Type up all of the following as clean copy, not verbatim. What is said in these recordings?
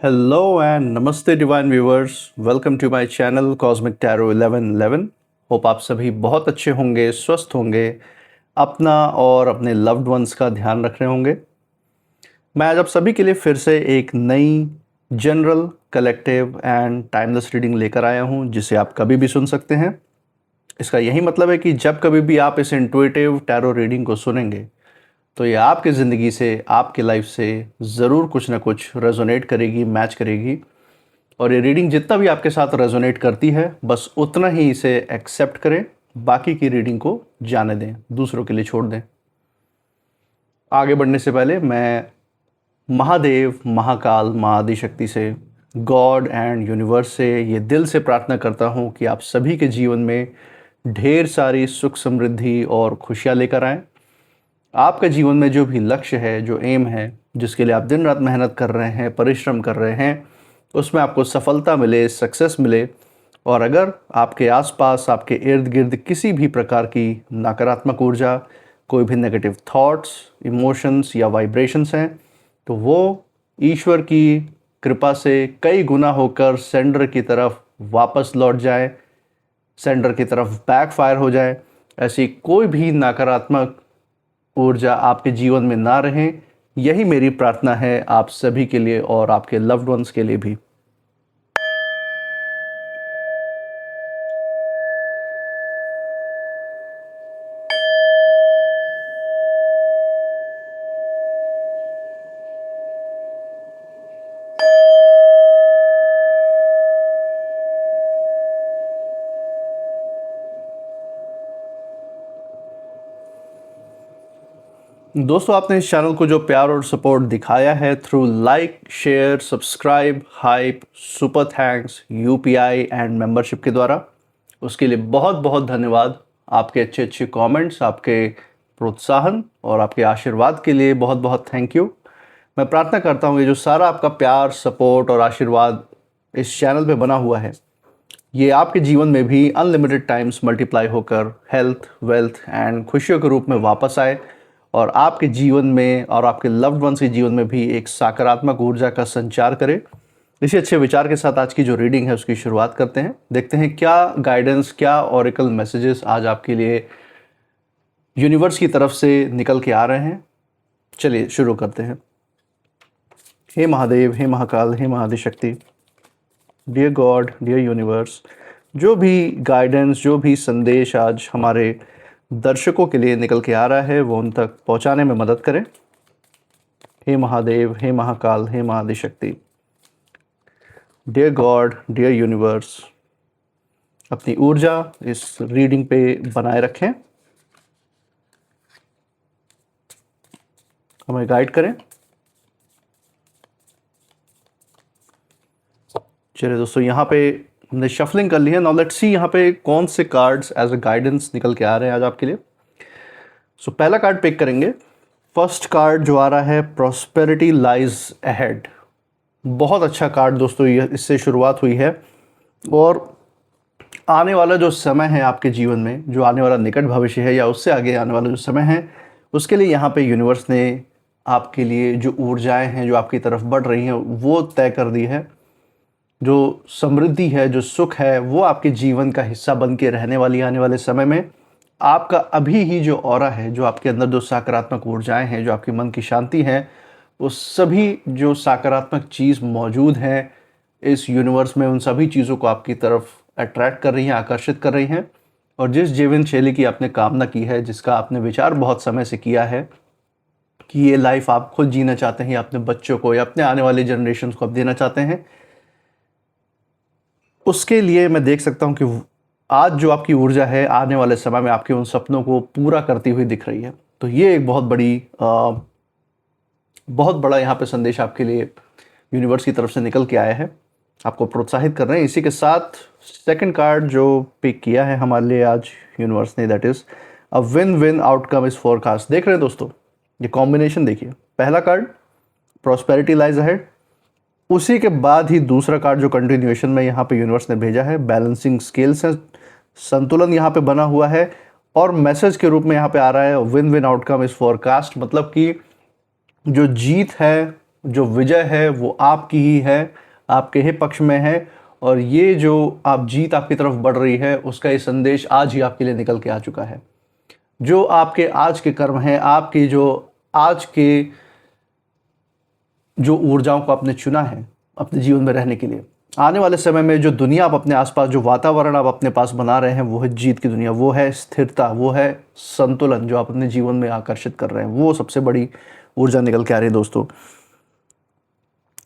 Hello and Namaste Divine Viewers. Welcome to my channel Cosmic Tarot 1111. Hope आप सभी बहुत अच्छे होंगे, स्वस्थ होंगे, अपना और अपने लव्ड वंस का ध्यान रख रहे होंगे। मैं आज आप सभी के लिए फिर से एक नई general, collective and timeless reading लेकर आया हूं, जिसे आप कभी भी सुन सकते हैं। इसका यही मतलब है कि जब कभी भी आप इस इंट्यूटिव टैरो रीडिंग को सुनेंगे तो ये आपकी ज़िंदगी से, आपकी लाइफ से ज़रूर कुछ ना कुछ रेजोनेट करेगी, मैच करेगी। और ये रीडिंग जितना भी आपके साथ रेजोनेट करती है, बस उतना ही इसे एक्सेप्ट करें, बाकी की रीडिंग को जाने दें, दूसरों के लिए छोड़ दें। आगे बढ़ने से पहले मैं महादेव, महाकाल, महाआदिशक्ति से, गॉड एंड यूनिवर्स से ये दिल से प्रार्थना करता हूँ कि आप सभी के जीवन में ढेर सारी सुख, समृद्धि और खुशियाँ लेकर आएँ। आपका जीवन में जो भी लक्ष्य है, जो एम है, जिसके लिए आप दिन रात मेहनत कर रहे हैं, परिश्रम कर रहे हैं, उसमें आपको सफलता मिले, सक्सेस मिले। और अगर आपके आसपास, आपके इर्द गिर्द किसी भी प्रकार की नकारात्मक ऊर्जा, कोई भी नेगेटिव थॉट्स, इमोशंस या वाइब्रेशंस हैं, तो वो ईश्वर की कृपा से कई गुना होकर सेंडर की तरफ वापस लौट जाए, सेंडर की तरफ बैकफायर हो जाए। ऐसी कोई भी नकारात्मक ऊर्जा आपके जीवन में ना रहे, यही मेरी प्रार्थना है आप सभी के लिए और आपके लव्ड वंस के लिए भी। दोस्तों, आपने इस चैनल को जो प्यार और सपोर्ट दिखाया है through like, share, subscribe, hype, super thanks, UPI and membership के द्वारा, उसके लिए बहुत बहुत धन्यवाद। आपके अच्छे अच्छे कमेंट्स, आपके प्रोत्साहन और आपके आशीर्वाद के लिए बहुत बहुत थैंक यू। मैं प्रार्थना करता हूँ ये जो सारा आपका प्यार, सपोर्ट और आशीर्वाद इस चैनल पे बना हुआ है, ये आपके जीवन में भी अनलिमिटेड टाइम्स मल्टीप्लाई होकर हेल्थ, वेल्थ एंड खुशियों के रूप में वापस आए और आपके जीवन में और आपके लव्ड वंस के जीवन में भी एक सकारात्मक ऊर्जा का संचार करे। इसी अच्छे विचार के साथ आज की जो रीडिंग है उसकी शुरुआत करते हैं। देखते हैं क्या गाइडेंस, क्या ऑरेकल मैसेजेस आज आपके लिए यूनिवर्स की तरफ से निकल के आ रहे हैं। चलिए शुरू करते हैं। हे महादेव, हे महाकाल, हे महादिशक्ति, डियर गॉड, डियर यूनिवर्स, जो भी गाइडेंस, जो भी संदेश आज हमारे दर्शकों के लिए निकल के आ रहा है वो उन तक पहुंचाने में मदद करें। हे महादेव, हे महाकाल, हे महादिशक्ति, डियर गॉड, डियर यूनिवर्स, अपनी ऊर्जा इस रीडिंग पे बनाए रखें, हमें गाइड करें। चलिए दोस्तों, यहाँ पे हमने शफलिंग कर ली है। नाउ लेट्स सी यहाँ पे कौन से कार्ड्स एज अ गाइडेंस निकल के आ रहे हैं आज आपके लिए। सो पहला कार्ड पिक करेंगे। फर्स्ट कार्ड जो आ रहा है, प्रॉस्पेरिटी लाइज अहेड। बहुत अच्छा कार्ड दोस्तों, ये इससे शुरुआत हुई है और आने वाला जो समय है आपके जीवन में, जो आने वाला निकट भविष्य है या उससे आगे आने वाला जो समय है, उसके लिए यहाँ पे यूनिवर्स ने आपके लिए जो ऊर्जाएं हैं जो आपकी तरफ बढ़ रही हैं वो तय कर दी है। जो समृद्धि है, जो सुख है, वो आपके जीवन का हिस्सा बन के रहने वाली आने वाले समय में। आपका अभी ही जो ऑरा है, जो आपके अंदर जो सकारात्मक ऊर्जाएं हैं, जो आपकी मन की शांति है, वो सभी जो सकारात्मक चीज़ मौजूद हैं इस यूनिवर्स में, उन सभी चीज़ों को आपकी तरफ अट्रैक्ट कर रही हैं, आकर्षित कर रही हैं। और जिस जीवन शैली की आपने कामना की है, जिसका आपने विचार बहुत समय से किया है कि ये लाइफ आप खुद जीना चाहते हैं या अपने बच्चों को या अपने आने वाले जनरेशन को आप देना चाहते हैं, उसके लिए मैं देख सकता हूं कि आज जो आपकी ऊर्जा है आने वाले समय में आपके उन सपनों को पूरा करती हुई दिख रही है। तो ये एक बहुत बड़ा यहाँ पे संदेश आपके लिए यूनिवर्स की तरफ से निकल के आया है, आपको प्रोत्साहित कर रहे हैं। इसी के साथ सेकंड कार्ड जो पिक किया है हमारे लिए आज यूनिवर्स ने, that is a win win outcome is forecast. देख रहे हैं दोस्तों, ये कॉम्बिनेशन देखिए। पहला कार्ड प्रॉस्पेरिटी लाइज अहेड, उसी के बाद ही दूसरा कार्ड जो कंटिन्यूएशन में यहाँ पे यूनिवर्स ने भेजा है, बैलेंसिंग स्केल से संतुलन यहाँ पे बना हुआ है और मैसेज के रूप में यहाँ पे आ रहा है win win outcome is forecast. मतलब कि जो जीत है जो विजय है वो आपकी ही है, आपके ही पक्ष में है। और ये जो आप जीत आपकी तरफ बढ़ रही है, उसका ये संदेश आज ही आपके लिए निकल के आ चुका है। जो आपके आज के कर्म हैं, आपकी जो आज के जो ऊर्जाओं को आपने चुना है अपने जीवन में रहने के लिए, आने वाले समय में जो दुनिया आप अपने आसपास, जो वातावरण आप अपने पास बना रहे हैं, वो है जीत की दुनिया, वो है स्थिरता, वो है संतुलन जो आप अपने जीवन में आकर्षित कर रहे हैं। वो सबसे बड़ी ऊर्जा निकल के आ रही है दोस्तों।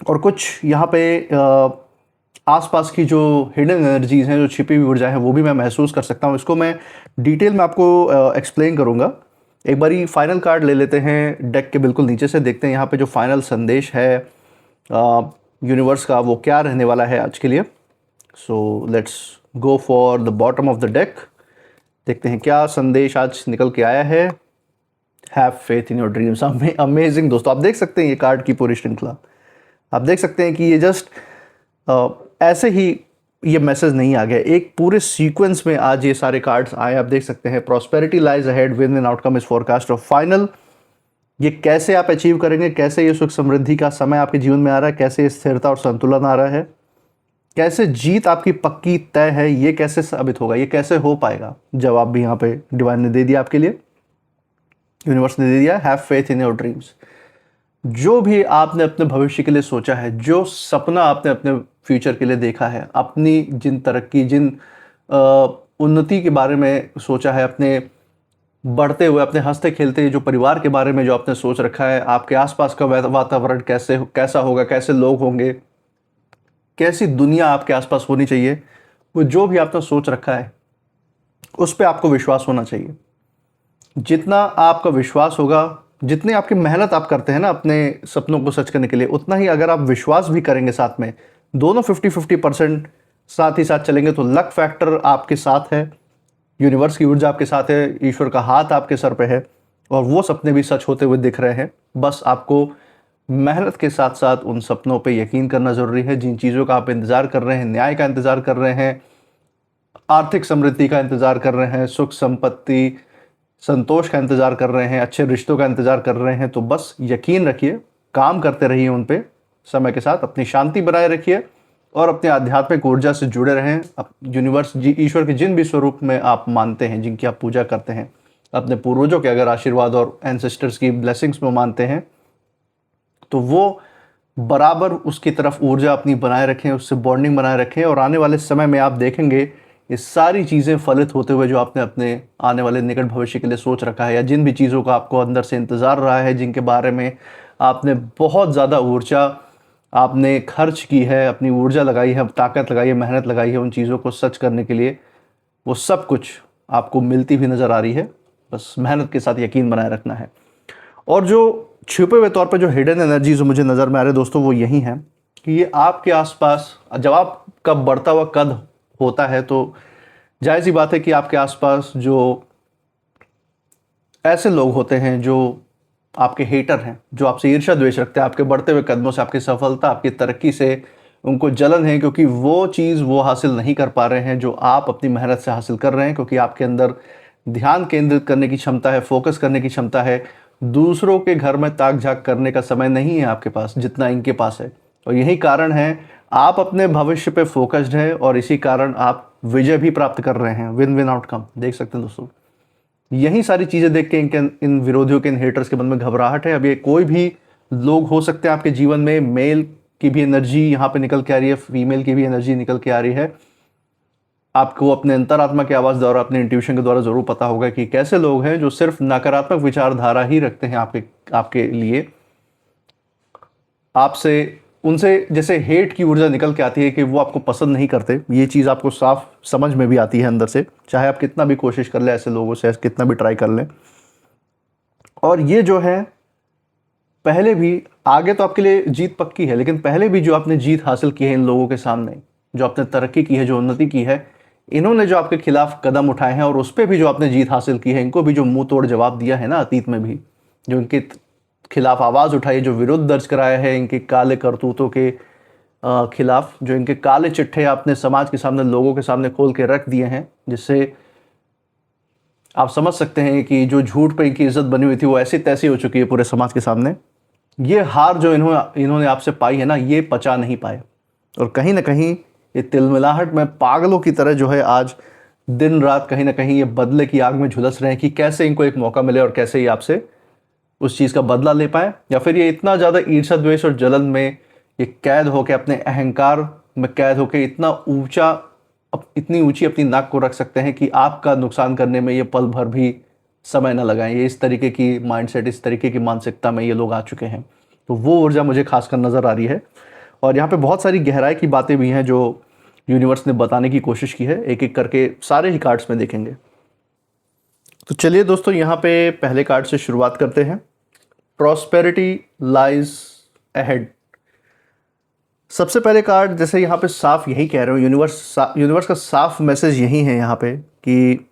और कुछ यहाँ पे आसपास की जो हिडन एनर्जीज़ हैं, जो छिपी हुई ऊर्जा है, वो भी मैं महसूस कर सकता हूँ। इसको मैं डिटेल में आपको एक्सप्लेन करूँगा। एक बारी फाइनल कार्ड ले लेते हैं डेक के बिल्कुल नीचे से, देखते हैं यहाँ पे जो फाइनल संदेश है यूनिवर्स का, वो क्या रहने वाला है आज के लिए। So let's go for the bottom of the deck. देखते हैं क्या संदेश आज निकल के आया है। Have faith in your dreams. Amazing दोस्तों, आप देख सकते हैं ये कार्ड की पूरी श्रृंखला, आप देख सकते हैं कि ये जस्ट ऐसे ही ये मैसेज नहीं आ गया, एक पूरे सीक्वेंस में आज ये सारे कार्ड्स आए। आप देख सकते हैं prosperity lies ahead, win win outcome is forecast of final. ये कैसे आप अचीव करेंगे, कैसे ये सुख समृद्धि का समय आपके जीवन में आ रहा है, कैसे स्थिरता और संतुलन आ रहा है, कैसे जीत आपकी पक्की तय है, ये कैसे साबित होगा, ये कैसे हो पाएगा। जवाब भी यहाँ पे डिवाइन ने दे दिया आपके लिए, यूनिवर्स ने दे दिया। Have faith in your dreams. जो भी आपने अपने भविष्य के लिए सोचा है, जो सपना आपने अपने फ्यूचर के लिए देखा है, अपनी जिन तरक्की, जिन उन्नति के बारे में सोचा है, अपने बढ़ते हुए, अपने हंसते खेलते जो परिवार के बारे में जो आपने सोच रखा है, आपके आसपास का वातावरण कैसा होगा, कैसे लोग होंगे, कैसी दुनिया आपके आसपास होनी चाहिए, वो जो भी आपने सोच रखा है उस पर आपको विश्वास होना चाहिए। जितना आपका विश्वास होगा, जितनी आपकी मेहनत आप करते हैं ना अपने सपनों को सच करने के लिए, उतना ही अगर आप विश्वास भी करेंगे साथ में, दोनों 50-50% साथ ही साथ चलेंगे, तो लक फैक्टर आपके साथ है, यूनिवर्स की ऊर्जा आपके साथ है, ईश्वर का हाथ आपके सर पे है, और वो सपने भी सच होते हुए दिख रहे हैं। बस आपको मेहनत के साथ साथ उन सपनों पे यकीन करना ज़रूरी है। जिन चीज़ों का आप इंतज़ार कर रहे हैं, न्याय का इंतज़ार कर रहे हैं, आर्थिक समृद्धि का इंतज़ार कर रहे हैं, सुख संपत्ति संतोष का इंतज़ार कर रहे हैं, अच्छे रिश्तों का इंतज़ार कर रहे हैं, तो बस यकीन रखिए, काम करते रहिए उन पे समय के साथ, अपनी शांति बनाए रखिए और अपने आध्यात्मिक ऊर्जा से जुड़े रहें। यूनिवर्स ईश्वर के जिन भी स्वरूप में आप मानते हैं, जिनकी आप पूजा करते हैं, अपने पूर्वजों के अगर आशीर्वाद और एंसेस्टर्स की ब्लेसिंग्स में मानते हैं, तो वो बराबर उसकी तरफ ऊर्जा अपनी बनाए रखें, उससे बॉन्डिंग बनाए रखें। और आने वाले समय में आप देखेंगे ये सारी चीज़ें फलित होते हुए, जो आपने अपने आने वाले निकट भविष्य के लिए सोच रखा है, या जिन भी चीज़ों का आपको अंदर से इंतज़ार रहा है, जिनके बारे में आपने बहुत ज़्यादा ऊर्जा आपने खर्च की है, अपनी ऊर्जा लगाई है, ताकत लगाई है, मेहनत लगाई है उन चीज़ों को सच करने के लिए, वो सब कुछ आपको मिलती हुई नज़र आ रही है। बस मेहनत के साथ यकीन बनाए रखना है। और जो छुपे हुए तौर पर जो हिडन एनर्जीज मुझे नज़र में आ रहे हैं दोस्तों, वो यही हैं कि ये आपके आसपास, जब आपका बढ़ता हुआ कद होता है, तो जायज़ सी बात है कि आपके आसपास जो ऐसे लोग होते हैं जो आपके हेटर हैं, जो आपसे ईर्ष्या द्वेष रखते हैं, आपके बढ़ते हुए कदमों से, आपकी सफलता, आपकी तरक्की से उनको जलन है, क्योंकि वो चीज़ वो हासिल नहीं कर पा रहे हैं जो आप अपनी मेहनत से हासिल कर रहे हैं। क्योंकि आपके अंदर ध्यान केंद्रित करने की क्षमता है, फोकस करने की क्षमता है, दूसरों के घर में ताक झाक करने का समय नहीं है आपके पास जितना इनके पास है। और यही कारण है आप अपने भविष्य पे फोकस्ड हैं, और इसी कारण आप विजय भी प्राप्त कर रहे हैं, विन विन आउटकम। देख सकते हैं दोस्तों, यही सारी चीज़ें देख के इन विरोधियों के, इन हेटर्स के मन में घबराहट है। अब ये कोई भी लोग हो सकते हैं आपके जीवन में, मेल की भी एनर्जी यहाँ पे निकल के आ रही है, फीमेल की भी एनर्जी निकल के आ रही है। आपको अपने अंतरात्मा की आवाज़ द्वारा, अपने इंट्यूशन के द्वारा ज़रूर पता होगा कि कैसे लोग हैं जो सिर्फ नकारात्मक विचारधारा ही रखते हैं आपके लिए। आपसे, उनसे जैसे हेट की ऊर्जा निकल के आती है कि वो आपको पसंद नहीं करते। ये चीज़ आपको साफ समझ में भी आती है अंदर से, चाहे आप कितना भी कोशिश कर लें, ऐसे लोगों से कितना भी ट्राई कर लें। और ये जो है, पहले भी, आगे तो आपके लिए जीत पक्की है, लेकिन पहले भी जो आपने जीत हासिल की है इन लोगों के सामने, जो आपने तरक्की की है, जो उन्नति की है, इन्होंने जो आपके खिलाफ कदम उठाए हैं और उस पर भी जो आपने जीत हासिल की है, इनको भी जो मुंह तोड़ जवाब दिया है ना अतीत में भी, जो इनके खिलाफ आवाज़ उठाई, जो विरोध दर्ज कराया है इनके काले करतूतों के खिलाफ, जो इनके काले चिट्ठे आपने समाज के सामने, लोगों के सामने खोल के रख दिए हैं, जिससे आप समझ सकते हैं कि जो झूठ पे इनकी इज्जत बनी हुई थी वो ऐसी तैसी हो चुकी है पूरे समाज के सामने। ये हार जो इन्होंने आपसे पाई है ना, ये पचा नहीं पाए, और कहीं ना कहीं ये तिलमिलाहट में पागलों की तरह जो है आज दिन रात कहीं ना कहीं ये बदले की आग में झुलस रहे हैं कि कैसे इनको एक मौका मिले और कैसे ये आपसे उस चीज़ का बदला ले पाए, या फिर ये इतना ज़्यादा ईर्ष्या द्वेष और जलन में ये कैद होके, अपने अहंकार में कैद होके इतना ऊंचा, इतनी ऊंची अपनी नाक को रख सकते हैं कि आपका नुकसान करने में ये पल भर भी समय न लगाएं। ये इस तरीके की माइंडसेट, इस तरीके की मानसिकता में ये लोग आ चुके हैं। तो वो ऊर्जा मुझे खासकर नज़र आ रही है, और यहाँ पे बहुत सारी गहराई की बातें भी हैं जो यूनिवर्स ने बताने की कोशिश की है। एक एक करके सारे ही कार्ड्स में देखेंगे। तो चलिए दोस्तों, यहाँ पे पहले कार्ड से शुरुआत करते हैं। Prosperity lies ahead. सबसे पहले कार्ड जैसे यहाँ पे साफ यही कह रहे हो, यूनिवर्स का साफ मैसेज यही है यहाँ पे कि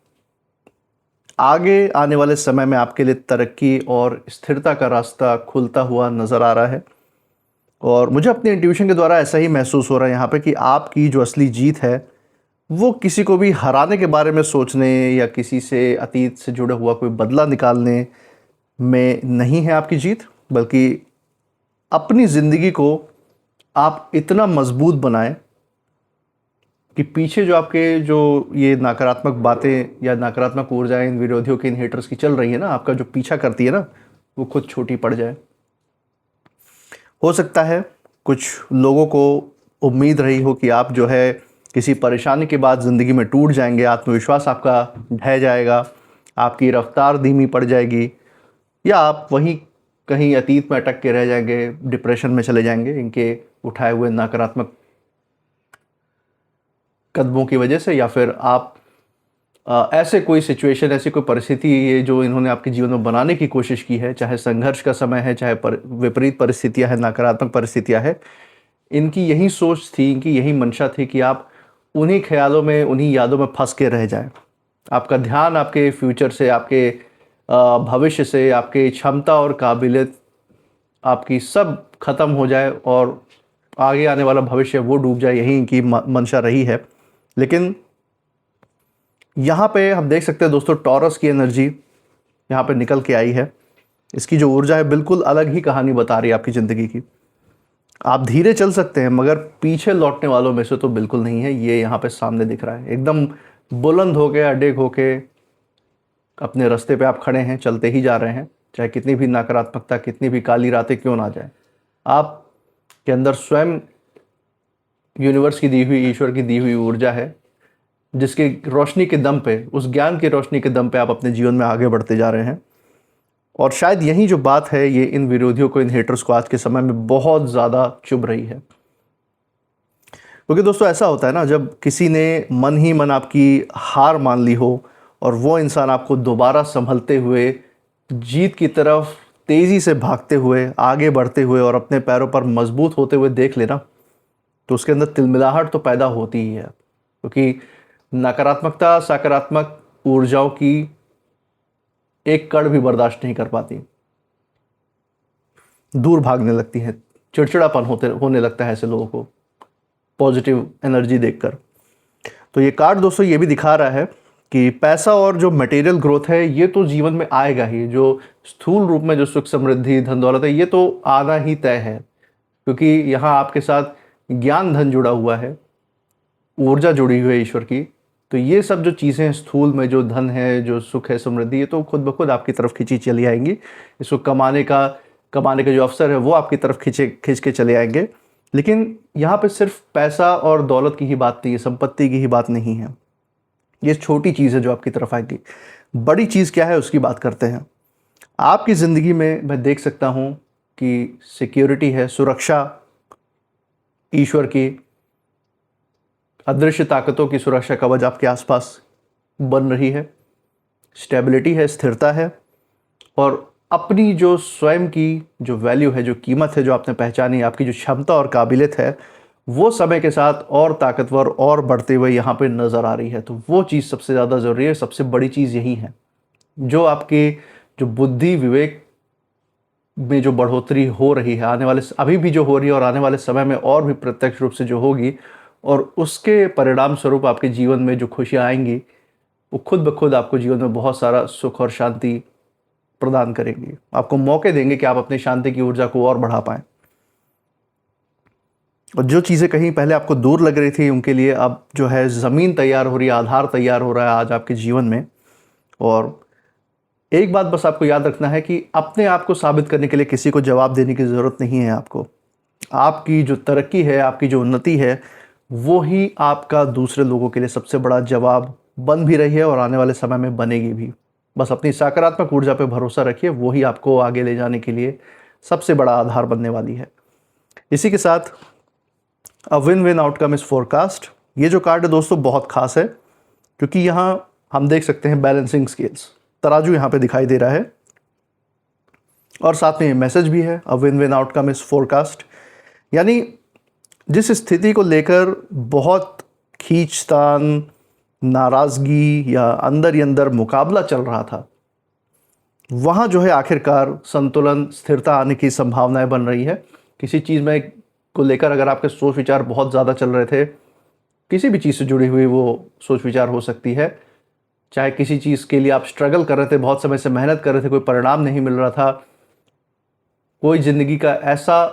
आगे आने वाले समय में आपके लिए तरक्की और स्थिरता का रास्ता खुलता हुआ नज़र आ रहा है। और मुझे अपने इंट्यूशन के द्वारा ऐसा ही महसूस हो रहा है यहाँ पे कि आपकी जो असली जीत है वो किसी को भी हराने के बारे में सोचने या किसी से अतीत से जुड़ा हुआ कोई बदला निकालने में नहीं है आपकी जीत, बल्कि अपनी ज़िंदगी को आप इतना मजबूत बनाएं कि पीछे जो आपके जो ये नकारात्मक बातें या नकारात्मक ऊर्जाएं इन विरोधियों की, इन हेटर्स की चल रही है ना, आपका जो पीछा करती है ना, वो खुद छोटी पड़ जाए। हो सकता है कुछ लोगों को उम्मीद रही हो कि आप जो है किसी परेशानी के बाद ज़िंदगी में टूट जाएंगे, आत्मविश्वास आपका ढह जाएगा, आपकी रफ्तार धीमी पड़ जाएगी, या आप वहीं कहीं अतीत में अटक के रह जाएंगे, डिप्रेशन में चले जाएंगे इनके उठाए हुए नकारात्मक कदमों की वजह से, या फिर आप ऐसे कोई सिचुएशन, ऐसी कोई परिस्थिति ये जो इन्होंने आपके जीवन में बनाने की कोशिश की है, चाहे संघर्ष का समय है, चाहे विपरीत परिस्थितियां हैं, नकारात्मक परिस्थितियां हैं, इनकी यही सोच थी, इनकी यही मंशा थी कि आप उन्हीं ख्यालों में, उन्हीं यादों में फंस के रह जाएं। आपका ध्यान आपके फ्यूचर से, आपके भविष्य से, आपके क्षमता और काबिलियत आपकी सब खत्म हो जाए और आगे आने वाला भविष्य वो डूब जाए, यही इनकी मंशा रही है। लेकिन यहाँ पे हम देख सकते हैं दोस्तों, टॉरस की एनर्जी यहाँ पे निकल के आई है। इसकी जो ऊर्जा है बिल्कुल अलग ही कहानी बता रही है आपकी ज़िंदगी की। आप धीरे चल सकते हैं मगर पीछे लौटने वालों में से तो बिल्कुल नहीं है, ये यहाँ पे सामने दिख रहा है। एकदम बुलंद होके, अडेग होके अपने रास्ते पे आप खड़े हैं, चलते ही जा रहे हैं, चाहे कितनी भी नकारात्मकता, कितनी भी काली रातें क्यों ना जाए। आप के अंदर स्वयं यूनिवर्स की दी हुई, ईश्वर की दी हुई ऊर्जा है, जिसकी रोशनी के दम पे, उस ज्ञान की रोशनी के दम पे आप अपने जीवन में आगे बढ़ते जा रहे हैं। और शायद यही जो बात है, ये इन विरोधियों को, इन हेटर्स को आज के समय में बहुत ज़्यादा चुभ रही है। क्योंकि दोस्तों ऐसा होता है ना, जब किसी ने मन ही मन आपकी हार मान ली हो और वो इंसान आपको दोबारा संभलते हुए, जीत की तरफ तेज़ी से भागते हुए, आगे बढ़ते हुए और अपने पैरों पर मजबूत होते हुए देख लेना, तो उसके अंदर तिलमिलाहट तो पैदा होती ही है। क्योंकि नकारात्मकता सकारात्मक ऊर्जाओं की एक कण भी बर्दाश्त नहीं कर पाती, दूर भागने लगती है, चिड़चिड़ापन होने लगता है ऐसे लोगों को पॉजिटिव एनर्जी देखकर। तो ये कार्ड दोस्तों ये भी दिखा रहा है कि पैसा और जो मटेरियल ग्रोथ है ये तो जीवन में आएगा ही। जो स्थूल रूप में जो सुख समृद्धि धन दौलत है ये तो आना ही तय है, क्योंकि यहाँ आपके साथ ज्ञान धन जुड़ा हुआ है, ऊर्जा जुड़ी हुई है ईश्वर की। तो ये सब जो चीज़ें हैं स्थूल में, जो धन है, जो सुख है, समृद्धि, ये तो खुद ब खुद आपकी तरफ खींची चली आएंगी। इसको कमाने का जो अवसर है वो आपकी तरफ खींच के चले आएंगे। लेकिन यहाँ पे सिर्फ पैसा और दौलत की ही बात नहीं है, संपत्ति की ही बात नहीं है। ये छोटी चीज़ है जो आपकी तरफ आएगी। बड़ी चीज़ क्या है उसकी बात करते हैं। आपकी ज़िंदगी में मैं देख सकता हूँ कि सिक्योरिटी है, सुरक्षा ईश्वर की, अदृश्य ताकतों की सुरक्षा कवच आपके आसपास बन रही है, स्टेबिलिटी है, स्थिरता है, और अपनी जो स्वयं की जो वैल्यू है, जो कीमत है, जो आपने पहचानी, आपकी जो क्षमता और काबिलियत है, वो समय के साथ और ताकतवर और बढ़ते हुए यहाँ पे नज़र आ रही है। तो वो चीज़ सबसे ज़्यादा ज़रूरी है, सबसे बड़ी चीज़ यही है। जो आपकी जो बुद्धि विवेक में जो बढ़ोतरी हो रही है, आने वाले अभी भी जो हो रही है और आने वाले समय में और भी प्रत्यक्ष रूप से जो होगी, और उसके परिणाम स्वरूप आपके जीवन में जो खुशियाँ आएंगी, वो खुद ब खुद आपको जीवन में बहुत सारा सुख और शांति प्रदान करेंगे, आपको मौके देंगे कि आप अपनी शांति की ऊर्जा को और बढ़ा पाएं। और जो चीज़ें कहीं पहले आपको दूर लग रही थी, उनके लिए अब जो है ज़मीन तैयार हो रही है, आधार तैयार हो रहा है आज आपके जीवन में। और एक बात बस आपको याद रखना है कि अपने आप को साबित करने के लिए किसी को जवाब देने की ज़रूरत नहीं है आपको। आपकी जो तरक्की है, आपकी जो उन्नति है, वो ही आपका दूसरे लोगों के लिए सबसे बड़ा जवाब बन भी रही है और आने वाले समय में बनेगी भी। बस अपनी सकारात्मक ऊर्जा पे भरोसा रखिए, वो ही आपको आगे ले जाने के लिए सबसे बड़ा आधार बनने वाली है। इसी के साथ a win win outcome is forecast, ये जो कार्ड है दोस्तों बहुत खास है, क्योंकि यहाँ हम देख सकते हैं बैलेंसिंग स्केल्स, तराजू यहाँ पे दिखाई दे रहा है और साथ में ये मैसेज भी है, a win win outcome is forecast. यानी जिस स्थिति को लेकर बहुत खींचतान, नाराज़गी या अंदर ही अंदर मुकाबला चल रहा था, वहाँ जो है आखिरकार संतुलन, स्थिरता आने की संभावनाएं बन रही है। किसी चीज़ में को लेकर अगर आपके सोच विचार बहुत ज़्यादा चल रहे थे, किसी भी चीज़ से जुड़ी हुई वो सोच विचार हो सकती है, चाहे किसी चीज़ के लिए आप स्ट्रगल कर रहे थे, बहुत समय से मेहनत कर रहे थे, कोई परिणाम नहीं मिल रहा था, कोई ज़िंदगी का ऐसा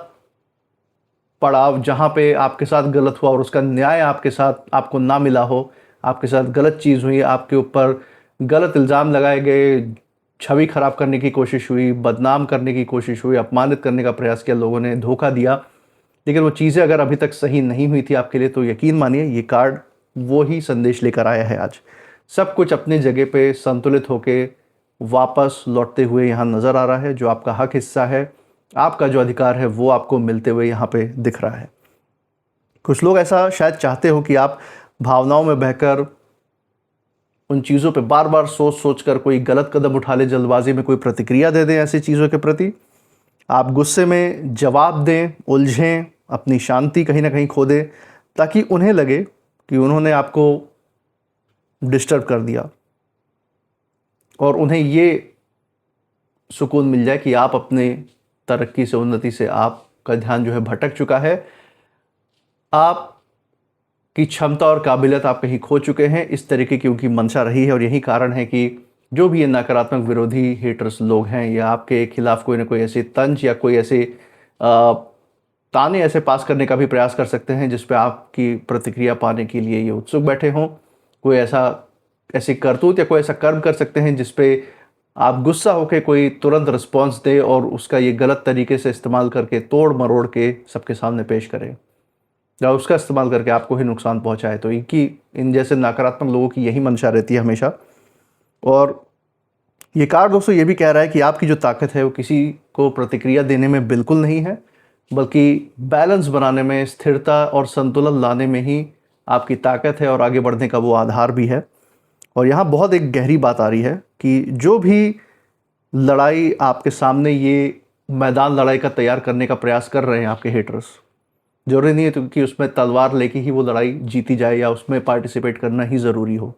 पड़ाव जहाँ पे आपके साथ गलत हुआ और उसका न्याय आपके साथ आपको ना मिला हो, आपके साथ गलत चीज़ हुई, आपके ऊपर गलत इल्ज़ाम लगाए गए, छवि खराब करने की कोशिश हुई, बदनाम करने की कोशिश हुई, अपमानित करने का प्रयास किया, लोगों ने धोखा दिया, लेकिन वो चीज़ें अगर अभी तक सही नहीं हुई थी आपके लिए, तो यकीन मानिए ये कार्ड वो ही संदेश लेकर आया है आज। सब कुछ अपनी जगह पे संतुलित होके वापस लौटते हुए यहाँ नज़र आ रहा है। जो आपका हक हिस्सा है, आपका जो अधिकार है, वो आपको मिलते हुए यहाँ पे दिख रहा है। कुछ लोग ऐसा शायद चाहते हो कि आप भावनाओं में बहकर उन चीज़ों पे बार बार सोच सोच कर कोई गलत कदम उठा ले, जल्दबाजी में कोई प्रतिक्रिया दे दें ऐसी चीज़ों के प्रति, आप गुस्से में जवाब दें, उलझें, अपनी शांति कहीं ना कहीं खो दें, ताकि उन्हें लगे कि उन्होंने आपको डिस्टर्ब कर दिया और उन्हें ये सुकून मिल जाए कि आप अपने तरक्की से, उन्नति से आपका ध्यान जो है भटक चुका है, आपकी क्षमता और काबिलियत आप कहीं खो चुके हैं। इस तरीके की उनकी मंशा रही है और यही कारण है कि जो भी ये नकारात्मक विरोधी हेटर्स लोग हैं, या आपके खिलाफ कोई ना कोई ऐसी तंज या कोई ऐसे ताने ऐसे पास करने का भी प्रयास कर सकते हैं जिस पे आपकी प्रतिक्रिया पाने के लिए ये उत्सुक बैठे हों। कोई ऐसी करतूत या कोई ऐसा कर्म कर सकते हैं जिस पे आप गुस्सा होकर कोई तुरंत रिस्पॉन्स दे और उसका ये गलत तरीके से इस्तेमाल करके, तोड़ मरोड़ के सबके सामने पेश करें, या उसका इस्तेमाल करके आपको ही नुकसान पहुंचाए। तो इन जैसे नकारात्मक लोगों की यही मंशा रहती है हमेशा। और ये कार्ड दोस्तों ये भी कह रहा है कि आपकी जो ताकत है वो किसी को प्रतिक्रिया देने में बिल्कुल नहीं है, बल्कि बैलेंस बनाने में, स्थिरता और संतुलन लाने में ही आपकी ताकत है और आगे बढ़ने का वो आधार भी है। और यहाँ बहुत एक गहरी बात आ रही है कि जो भी लड़ाई आपके सामने, ये मैदान लड़ाई का तैयार करने का प्रयास कर रहे हैं आपके हेटर्स, जरूरी नहीं है कि उसमें तलवार लेके ही वो लड़ाई जीती जाए या उसमें पार्टिसिपेट करना ही ज़रूरी हो।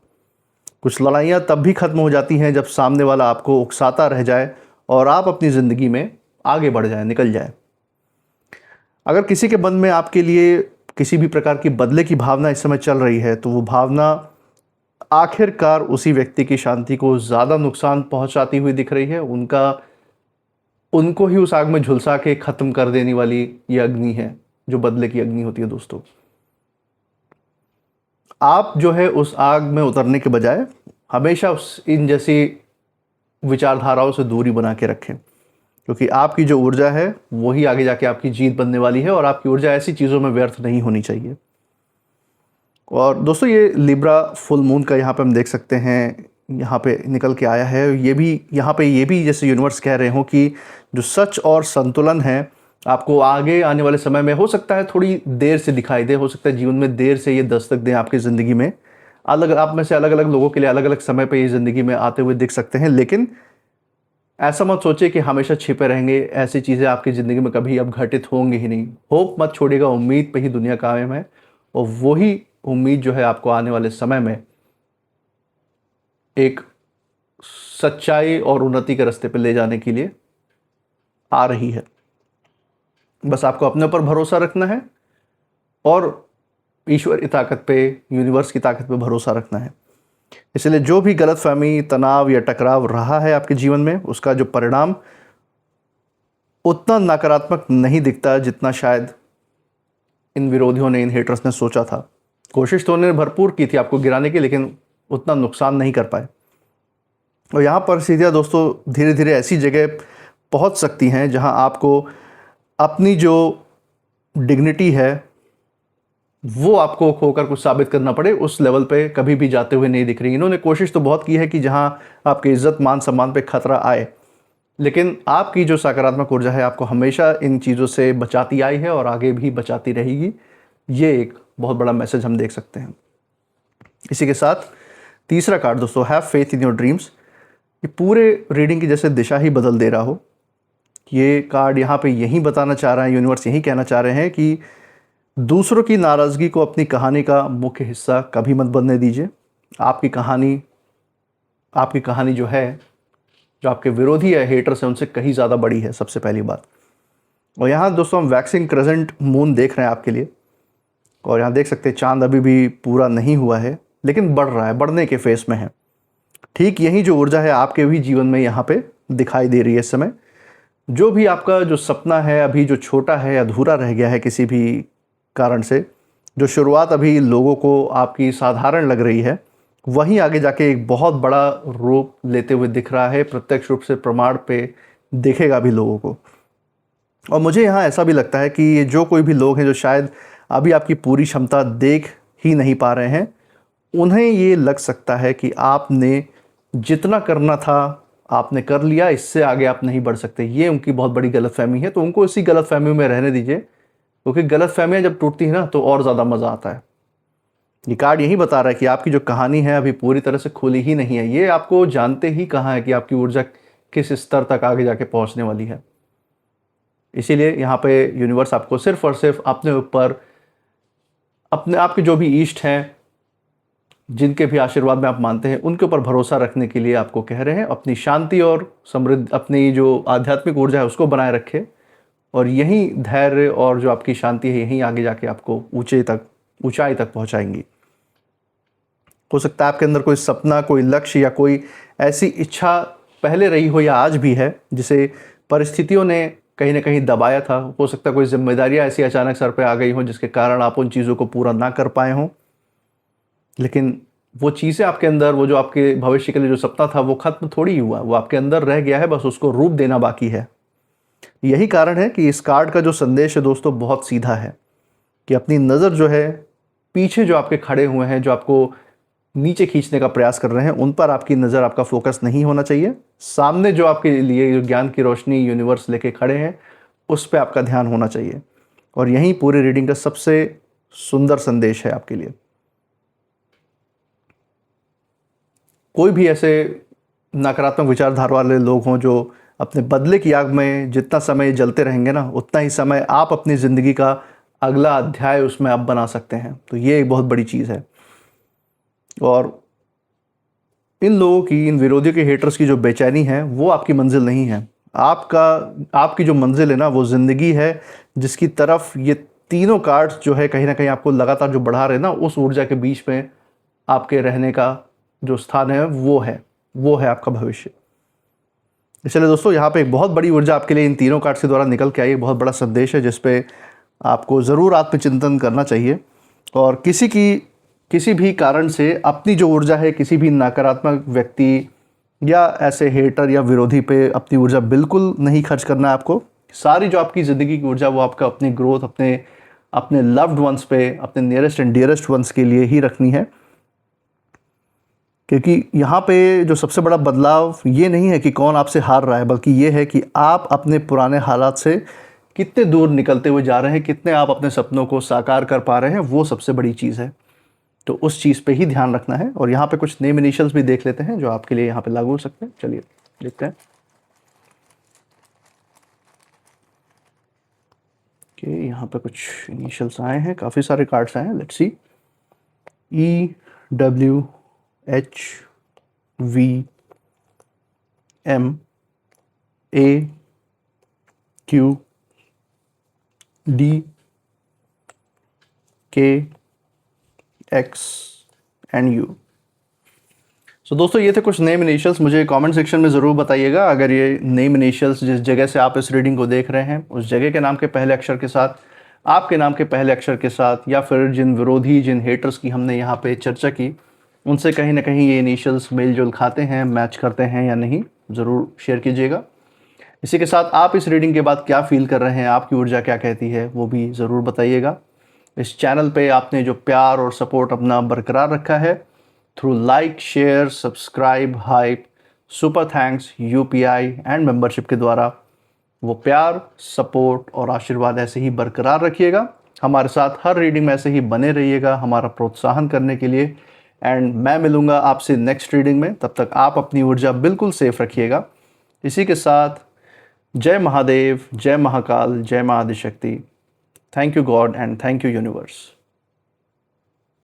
कुछ लड़ाइयाँ तब भी ख़त्म हो जाती हैं जब सामने वाला आपको उकसाता रह जाए और आप अपनी ज़िंदगी में आगे बढ़ जाए, निकल जाए। अगर किसी के मन में आपके लिए किसी भी प्रकार की बदले की भावना इस समय चल रही है, तो वो भावना आखिरकार उसी व्यक्ति की शांति को ज़्यादा नुकसान पहुंचाती हुई दिख रही है। उनको ही उस आग में झुलसा के ख़त्म कर देने वाली ये अग्नि है, जो बदले की अग्नि होती है दोस्तों। आप जो है उस आग में उतरने के बजाय हमेशा इन जैसी विचारधाराओं से दूरी बना के रखें, क्योंकि आपकी जो ऊर्जा है वही आगे जाके आपकी जीत बनने वाली है और आपकी ऊर्जा ऐसी चीज़ों में व्यर्थ नहीं होनी चाहिए। और दोस्तों ये लिब्रा फुल मून का यहाँ पे हम देख सकते हैं, यहाँ पे निकल के आया है। ये भी यहाँ पे ये भी जैसे यूनिवर्स कह रहे हो कि जो सच और संतुलन है आपको आगे आने वाले समय में, हो सकता है थोड़ी देर से दिखाई दे, हो सकता है जीवन में देर से ये दस्तक दें आपकी ज़िंदगी में। आप में से अलग अलग लोगों के लिए अलग अलग समय पे ये ज़िंदगी में आते हुए दिख सकते हैं, लेकिन ऐसा मत सोचिए कि हमेशा छिपे रहेंगे। ऐसी चीज़ें आपकी ज़िंदगी में कभी अब घटित होंगी ही नहीं। होप मत छोड़िएगा, उम्मीद पे ही दुनिया कायम है और वही उम्मीद जो है आपको आने वाले समय में एक सच्चाई और उन्नति के रास्ते पे ले जाने के लिए आ रही है। बस आपको अपने ऊपर भरोसा रखना है और ईश्वर की ताकत पे, यूनिवर्स की ताकत पे भरोसा रखना है। इसलिए जो भी गलतफहमी, तनाव या टकराव रहा है आपके जीवन में, उसका जो परिणाम उतना नकारात्मक नहीं दिखता जितना शायद इन विरोधियों ने, इन हेटर्स ने सोचा था। कोशिश तो उन्होंने भरपूर की थी आपको गिराने की, लेकिन उतना नुकसान नहीं कर पाए। और यहाँ परिस्थितियाँ दोस्तों धीरे धीरे ऐसी जगह पहुँच सकती हैं जहाँ आपको अपनी जो डिग्निटी है वो आपको खोकर कुछ साबित करना पड़े, उस लेवल पे कभी भी जाते हुए नहीं दिख रही। इन्होंने कोशिश तो बहुत की है कि जहाँ आपके इज्जत, मान सम्मान पे खतरा आए, लेकिन आपकी जो सकारात्मक ऊर्जा है आपको हमेशा इन चीज़ों से बचाती आई है और आगे भी बचाती रहेगी। ये एक बहुत बड़ा मैसेज हम देख सकते हैं। इसी के साथ तीसरा कार्ड दोस्तों, have faith in your dreams. ये पूरे रीडिंग की जैसे दिशा ही बदल दे रहा हो। ये कार्ड यहाँ पे यही बताना चाह रहा है, यूनिवर्स यही कहना चाह रहे हैं कि दूसरों की नाराज़गी को अपनी कहानी का मुख्य हिस्सा कभी मत बनने दीजिए। आपकी कहानी जो है, जो आपके विरोधी है, हेटर्स हैं, उनसे कहीं ज़्यादा बड़ी है, सबसे पहली बात। और यहाँ दोस्तों हम वैक्सिंग क्रेसेंट मून देख रहे हैं आपके लिए, और यहाँ देख सकते हैं चांद अभी भी पूरा नहीं हुआ है, लेकिन बढ़ रहा है, बढ़ने के फेस में है। ठीक यही जो ऊर्जा है आपके भी जीवन में यहाँ पे दिखाई दे रही है इस समय। जो भी आपका जो सपना है अभी, जो छोटा है, अधूरा रह गया है किसी भी कारण से, जो शुरुआत अभी लोगों को आपकी साधारण लग रही है, वहीं आगे जाके एक बहुत बड़ा रूप लेते हुए दिख रहा है, प्रत्यक्ष रूप से प्रमाण पे दिखेगा भी लोगों को। और मुझे यहाँ ऐसा भी लगता है कि ये जो कोई भी लोग हैं जो शायद अभी आपकी पूरी क्षमता देख ही नहीं पा रहे हैं, उन्हें ये लग सकता है कि आपने जितना करना था आपने कर लिया, इससे आगे आप नहीं बढ़ सकते। ये उनकी बहुत बड़ी गलतफहमी है, तो उनको इसी गलतफहमी में रहने दीजिए, क्योंकि गलतफहमियां जब टूटती है ना तो और ज़्यादा मज़ा आता है। ये कार्ड यही बता रहा है कि आपकी जो कहानी है अभी पूरी तरह से खुली ही नहीं है। ये आपको जानते ही कहाँ है कि आपकी ऊर्जा किस स्तर तक आगे जाके पहुँचने वाली है। इसीलिए यहाँ पे यूनिवर्स आपको सिर्फ और सिर्फ अपने ऊपर, अपने आपके जो भी इष्ट हैं, जिनके भी आशीर्वाद में आप मानते हैं, उनके ऊपर भरोसा रखने के लिए आपको कह रहे हैं। अपनी शांति और समृद्धि, अपनी जो आध्यात्मिक ऊर्जा है उसको बनाए रखें, और यही धैर्य और जो आपकी शांति है यहीं आगे जाके आपको ऊंचाई तक पहुंचाएंगी। हो सकता है आपके अंदर कोई सपना, कोई लक्ष्य या कोई ऐसी इच्छा पहले रही हो या आज भी है, जिसे परिस्थितियों ने कहीं ना कहीं दबाया था। हो सकता है कोई जिम्मेदारियां ऐसी अचानक सर पे आ गई हों जिसके कारण आप उन चीज़ों को पूरा ना कर पाए हों, लेकिन वो चीज़ें आपके अंदर, वो जो आपके भविष्य के लिए जो सपना था वो खत्म थोड़ी हुआ, वो आपके अंदर रह गया है, बस उसको रूप देना बाकी है। यही कारण है कि इस कार्ड का जो संदेश है दोस्तों बहुत सीधा है, कि अपनी नज़र जो है पीछे जो आपके खड़े हुए हैं, जो आपको नीचे खींचने का प्रयास कर रहे हैं, उन पर आपकी नज़र, आपका फोकस नहीं होना चाहिए। सामने जो आपके लिए जो ज्ञान की रोशनी यूनिवर्स लेके खड़े हैं, उस पर आपका ध्यान होना चाहिए। और यही पूरी रीडिंग का सबसे सुंदर संदेश है आपके लिए। कोई भी ऐसे नकारात्मक विचारधारा वाले लोग हों जो अपने बदले की आग में जितना समय जलते रहेंगे ना, उतना ही समय आप अपनी ज़िंदगी का अगला अध्याय उसमें आप बना सकते हैं। तो ये एक बहुत बड़ी चीज़ है। और इन लोगों की, इन विरोधियों के, हेटर्स की जो बेचैनी है वो आपकी मंजिल नहीं है। आपकी जो मंजिल है ना वो ज़िंदगी है, जिसकी तरफ ये तीनों कार्ड्स जो है कहीं ना कहीं आपको लगातार जो बढ़ा रहे हैं ना, उस ऊर्जा के बीच में आपके रहने का जो स्थान है वो है आपका भविष्य। इसलिए दोस्तों यहाँ पे एक बहुत बड़ी ऊर्जा आपके लिए इन तीनों कार्ड्स के द्वारा निकल के आई, एक बहुत बड़ा संदेश है जिसपे आपको ज़रूर आत्मचिंतन करना चाहिए। और किसी भी कारण से अपनी जो ऊर्जा है, किसी भी नकारात्मक व्यक्ति या ऐसे हेटर या विरोधी पे अपनी ऊर्जा बिल्कुल नहीं खर्च करना है आपको। सारी जो आपकी ज़िंदगी की ऊर्जा वो आपका अपनी ग्रोथ, अपने लव्ड वंस पे, अपने नियरेस्ट एंड डियरेस्ट वंस के लिए ही रखनी है। क्योंकि यहाँ पे जो सबसे बड़ा बदलाव ये नहीं है कि कौन आपसे हार रहा है, बल्कि ये है कि आप अपने पुराने हालात से कितने दूर निकलते हुए जा रहे हैं, कितने आप अपने सपनों को साकार कर पा रहे हैं, वो सबसे बड़ी चीज़ है। तो उस चीज़ पे ही ध्यान रखना है। और यहाँ पे कुछ नेम इनिशियल्स भी देख लेते हैं जो आपके लिए यहाँ पे लागू हो सकते हैं। चलिए देखते हैं कि यहाँ पे कुछ इनिशियल्स आए हैं, काफ़ी सारे कार्ड्स आए हैं। Let's see. EWHVMAQDK X and U। सो दोस्तों ये थे कुछ नेम इनिशियल्स। मुझे कमेंट सेक्शन में ज़रूर बताइएगा अगर ये नेम इनिशियल्स जिस जगह से आप इस रीडिंग को देख रहे हैं उस जगह के नाम के पहले अक्षर के साथ, आपके नाम के पहले अक्षर के साथ, या फिर जिन विरोधी जिन हेटर्स की हमने यहाँ पे चर्चा की उनसे कहीं ना कहीं ये इनिशियल्स मेल जोल खाते हैं, मैच करते हैं या नहीं, ज़रूर शेयर कीजिएगा। इसी के साथ आप इस रीडिंग के बाद क्या फील कर रहे हैं, आपकी ऊर्जा क्या कहती है, वो भी ज़रूर बताइएगा। इस चैनल पे आपने जो प्यार और सपोर्ट अपना बरकरार रखा है through like, share, subscribe, hype, super thanks, UPI and membership के द्वारा, वो प्यार, सपोर्ट और आशीर्वाद ऐसे ही बरकरार रखिएगा। हमारे साथ हर रीडिंग में ऐसे ही बने रहिएगा हमारा प्रोत्साहन करने के लिए। एंड मैं मिलूँगा आपसे नेक्स्ट रीडिंग में, तब तक आप अपनी ऊर्जा बिल्कुल सेफ रखिएगा। इसी के साथ जय महादेव, जय महाकाल, जय माँ Adishakti. Thank you God and thank you universe.